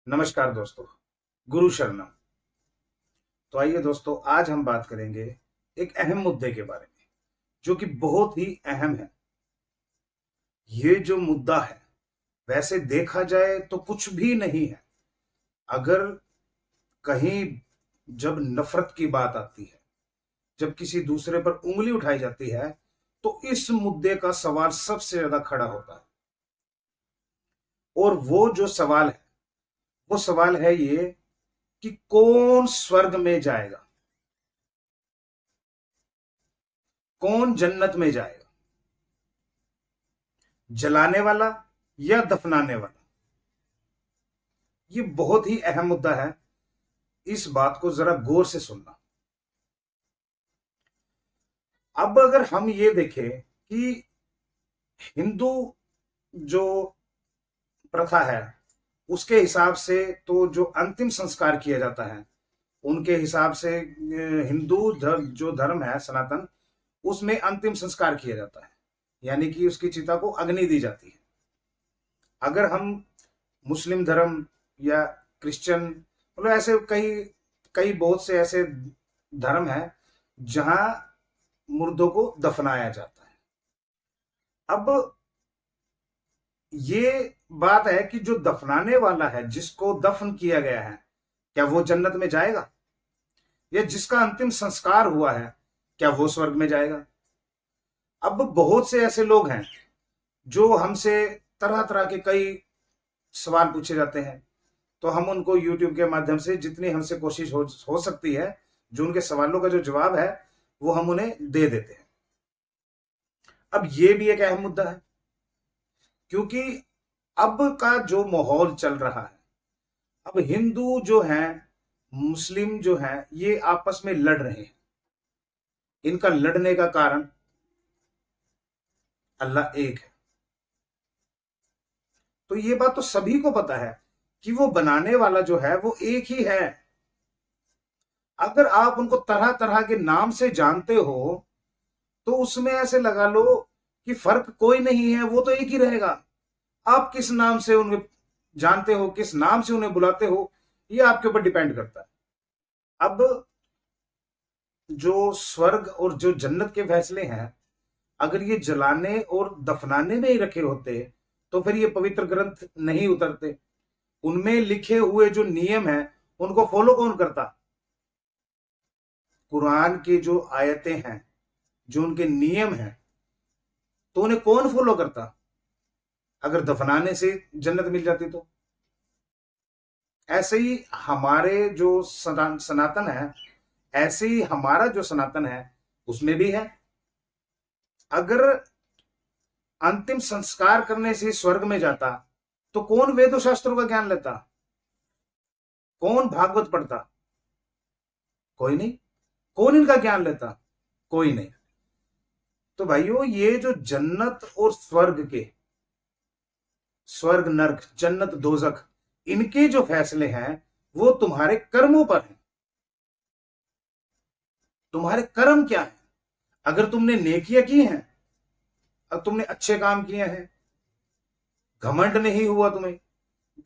नमस्कार दोस्तों। गुरु शरणम। तो आइए दोस्तों, आज हम बात करेंगे एक अहम मुद्दे के बारे में, जो कि बहुत ही अहम है। ये जो मुद्दा है, वैसे देखा जाए तो कुछ भी नहीं है। अगर कहीं जब नफरत की बात आती है, जब किसी दूसरे पर उंगली उठाई जाती है, तो इस मुद्दे का सवाल सबसे ज्यादा खड़ा होता है। और वो जो सवाल है, वो सवाल है ये कि कौन स्वर्ग में जाएगा, कौन जन्नत में जाएगा, जलाने वाला या दफनाने वाला। ये बहुत ही अहम मुद्दा है। इस बात को जरा गौर से सुनना। अब अगर हम ये देखें कि हिंदू जो प्रथा है, उसके हिसाब से तो जो अंतिम संस्कार किया जाता है, उनके हिसाब से हिंदू धर्म जो धर्म है सनातन, उसमें अंतिम संस्कार किया जाता है, यानी कि उसकी चिता को अग्नि दी जाती है। अगर हम मुस्लिम धर्म या क्रिश्चियन, मतलब ऐसे कई कई बहुत से ऐसे धर्म हैं जहां मुर्दों को दफनाया जाता है। अब ये बात है कि जो दफनाने वाला है, जिसको दफन किया गया है, क्या वो जन्नत में जाएगा, या जिसका अंतिम संस्कार हुआ है, क्या वो स्वर्ग में जाएगा। अब बहुत से ऐसे लोग हैं जो हमसे तरह तरह के कई सवाल पूछे जाते हैं, तो हम उनको यूट्यूब के माध्यम से जितनी हमसे कोशिश हो सकती है, जो उनके सवालों का जो जवाब है वो हम उन्हें दे देते हैं। अब ये भी एक अहम मुद्दा है, क्योंकि अब का जो माहौल चल रहा है, अब हिंदू जो हैं, मुस्लिम जो हैं, ये आपस में लड़ रहे हैं। इनका लड़ने का कारण अल्लाह एक है। तो ये बात तो सभी को पता है कि वो बनाने वाला जो है वो एक ही है। अगर आप उनको तरह तरह के नाम से जानते हो, तो उसमें ऐसे लगा लो कि फर्क कोई नहीं है, वो तो एक ही रहेगा। आप किस नाम से उन्हें जानते हो, किस नाम से उन्हें बुलाते हो, ये आपके ऊपर डिपेंड करता है। अब जो स्वर्ग और जो जन्नत के फैसले हैं, अगर ये जलाने और दफनाने में ही रखे होते, तो फिर ये पवित्र ग्रंथ नहीं उतरते। उनमें लिखे हुए जो नियम है, उनको फॉलो कौन करता। कुरान की जो आयतें हैं, जो उनके नियम हैं, तो उन्हें कौन फॉलो करता। अगर दफनाने से जन्नत मिल जाती तो। ऐसे ही हमारे जो सनातन है, ऐसे ही हमारा जो सनातन है, उसमें भी है। अगर अंतिम संस्कार करने से स्वर्ग में जाता, तो कौन वेदों शास्त्रों का ज्ञान लेता, कौन भागवत पढ़ता, कोई नहीं। कौन इनका ज्ञान लेता, कोई नहीं। तो भाइयों, ये जो जन्नत और स्वर्ग नरक, जन्नत दोजख, इनके जो फैसले हैं, वो तुम्हारे कर्मों पर हैं। तुम्हारे कर्म क्या है। अगर तुमने नेकियां की हैं, अगर तुमने अच्छे काम किए हैं, घमंड नहीं हुआ तुम्हें,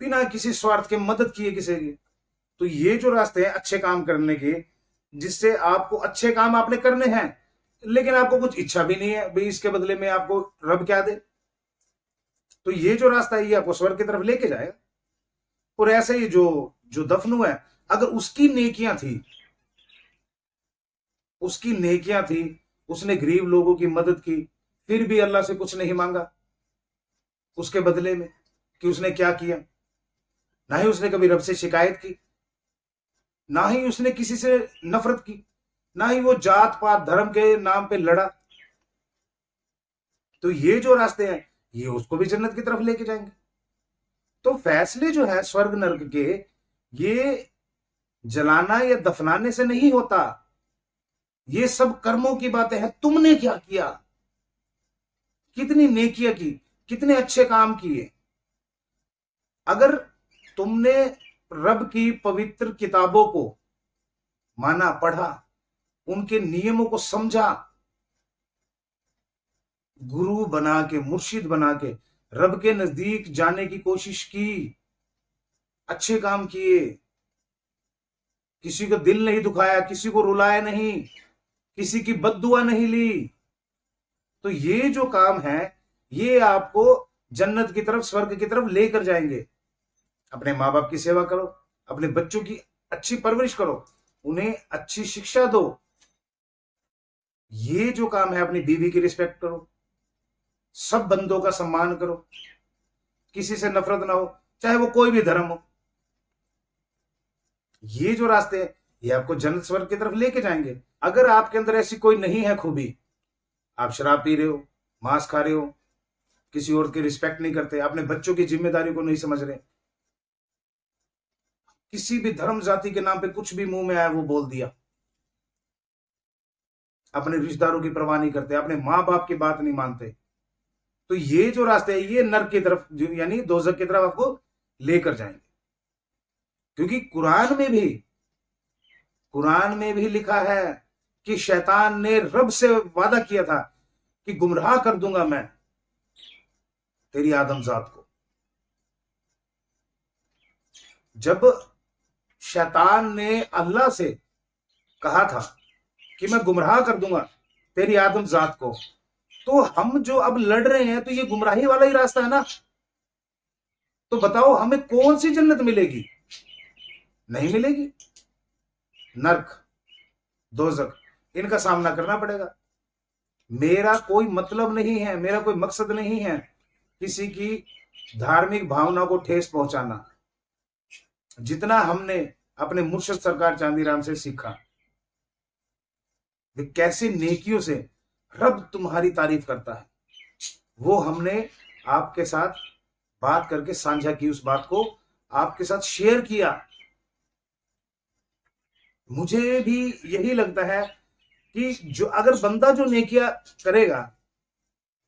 बिना किसी स्वार्थ के मदद किए किसी की, तो ये जो रास्ते हैं अच्छे काम करने के, जिससे आपको अच्छे काम आपने करने हैं, लेकिन आपको कुछ इच्छा भी नहीं है भाई इसके बदले में आपको रब क्या दे, तो ये जो रास्ता है ये आपको स्वर्ग की तरफ लेके जाएगा। और ऐसे ही जो जो दफन हुआ है, अगर उसकी नेकियां थी, उसने गरीब लोगों की मदद की, फिर भी अल्लाह से कुछ नहीं मांगा उसके बदले में कि उसने क्या किया। ना ही उसने कभी रब से शिकायत की, ना ही उसने किसी से नफरत की, ना ही वो जात पात धर्म के नाम पे लड़ा, तो ये जो रास्ते हैं ये उसको भी जन्नत की तरफ लेके जाएंगे। तो फैसले जो है स्वर्ग नरक के, ये जलाना या दफनाने से नहीं होता। ये सब कर्मों की बातें हैं। तुमने क्या किया, कितनी नेकियां की, कितने अच्छे काम किए। अगर तुमने रब की पवित्र किताबों को माना, पढ़ा, उनके नियमों को समझा, गुरु बना के, मुर्शिद बना के रब के नजदीक जाने की कोशिश की, अच्छे काम किए, किसी को दिल नहीं दुखाया, किसी को रुलाया नहीं, किसी की बद्दुआ नहीं ली, तो ये जो काम है ये आपको जन्नत की तरफ, स्वर्ग की तरफ लेकर जाएंगे। अपने माँ बाप की सेवा करो, अपने बच्चों की अच्छी परवरिश करो, उन्हें अच्छी शिक्षा दो, ये जो काम है, अपनी बीवी की रिस्पेक्ट करो, सब बंदों का सम्मान करो, किसी से नफरत ना हो, चाहे वो कोई भी धर्म हो। ये जो रास्ते हैं ये आपको जन्नत स्वर्ग की तरफ लेके जाएंगे। अगर आपके अंदर ऐसी कोई नहीं है खूबी, आप शराब पी रहे हो, मांस खा रहे हो, किसी और की रिस्पेक्ट नहीं करते, अपने बच्चों की जिम्मेदारी को नहीं समझ रहे, किसी भी धर्म जाति के नाम पे कुछ भी मुंह में आया वो बोल दिया, अपने रिश्तेदारों की परवाह नहीं करते, अपने माँ बाप की बात नहीं मानते, तो ये जो रास्ते है ये नरक की तरफ यानी दोजख की तरफ आपको लेकर जाएंगे। क्योंकि कुरान में भी लिखा है कि शैतान ने रब से वादा किया था कि गुमराह कर दूंगा मैं तेरी आदमजात को। जब शैतान ने अल्लाह से कहा था कि मैं गुमराह कर दूंगा तेरी आदमजात को, तो हम जो अब लड़ रहे हैं तो ये गुमराही वाला ही रास्ता है ना। तो बताओ हमें कौन सी जन्नत मिलेगी? नहीं मिलेगी, नरक, दोजख, इनका सामना करना पड़ेगा। मेरा कोई मतलब नहीं है, मेरा कोई मकसद नहीं है किसी की धार्मिक भावना को ठेस पहुंचाना। जितना हमने अपने मुर्शिद सरकार चांदीराम से सीखा, वे कैसे नेकियों से रब तुम्हारी तारीफ करता है, वो हमने आपके साथ बात करके साझा की, उस बात को आपके साथ शेयर किया। मुझे भी यही लगता है कि जो अगर बंदा जो नेकिया करेगा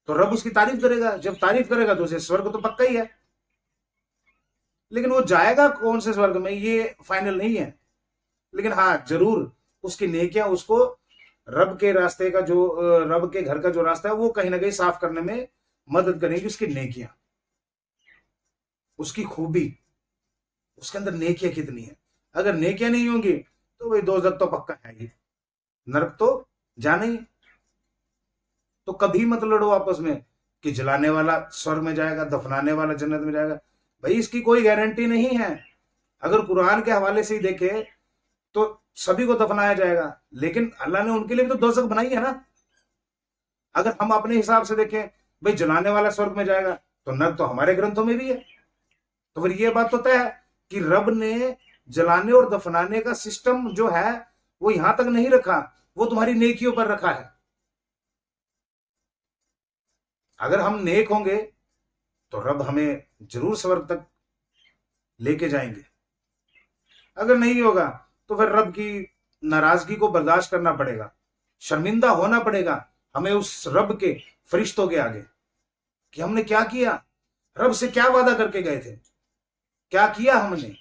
तो रब उसकी तारीफ करेगा, जब तारीफ करेगा तो उसे स्वर्ग तो पक्का ही है। लेकिन वो जाएगा कौन से स्वर्ग में ये फाइनल नहीं है, लेकिन हाँ जरूर उसकी नेकियां उसको रब के रास्ते का, जो रब के घर का जो रास्ता है वो कहीं ना कहीं साफ करने में मदद करेगी। उसकी नेकियां, उसकी खूबी, उसके अंदर नेकियां कितनी है। अगर नेकियां नहीं होंगी तो वही दोजख तो पक्का है ही, नरक तो जाना ही। तो कभी मत लड़ो आपस में कि जलाने वाला स्वर्ग में जाएगा, दफनाने वाला जन्नत में जाएगा। भाई इसकी कोई गारंटी नहीं है। अगर कुरान के हवाले से ही देखे तो सभी को दफनाया जाएगा, लेकिन अल्लाह ने उनके लिए भी तो दोजख बनाई है ना। अगर हम अपने हिसाब से देखें भाई जलाने वाला स्वर्ग में जाएगा, तो नरक तो हमारे ग्रंथों में भी है। तो फिर ये बात तो तय है कि रब ने जलाने और दफनाने का सिस्टम जो है वो यहां तक नहीं रखा, वो तुम्हारी नेकियों पर रखा है। अगर हम नेक होंगे तो रब हमें जरूर स्वर्ग तक लेके जाएंगे, अगर नहीं होगा तो फिर रब की नाराजगी को बर्दाश्त करना पड़ेगा, शर्मिंदा होना पड़ेगा हमें उस रब के फरिश्तों के आगे कि हमने क्या किया, रब से क्या वादा करके गए थे, क्या किया हमने।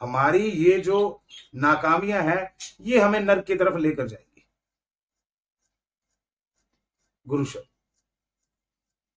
हमारी ये जो नाकामियां हैं ये हमें नरक की तरफ लेकर जाएगी। गुरु शब्द।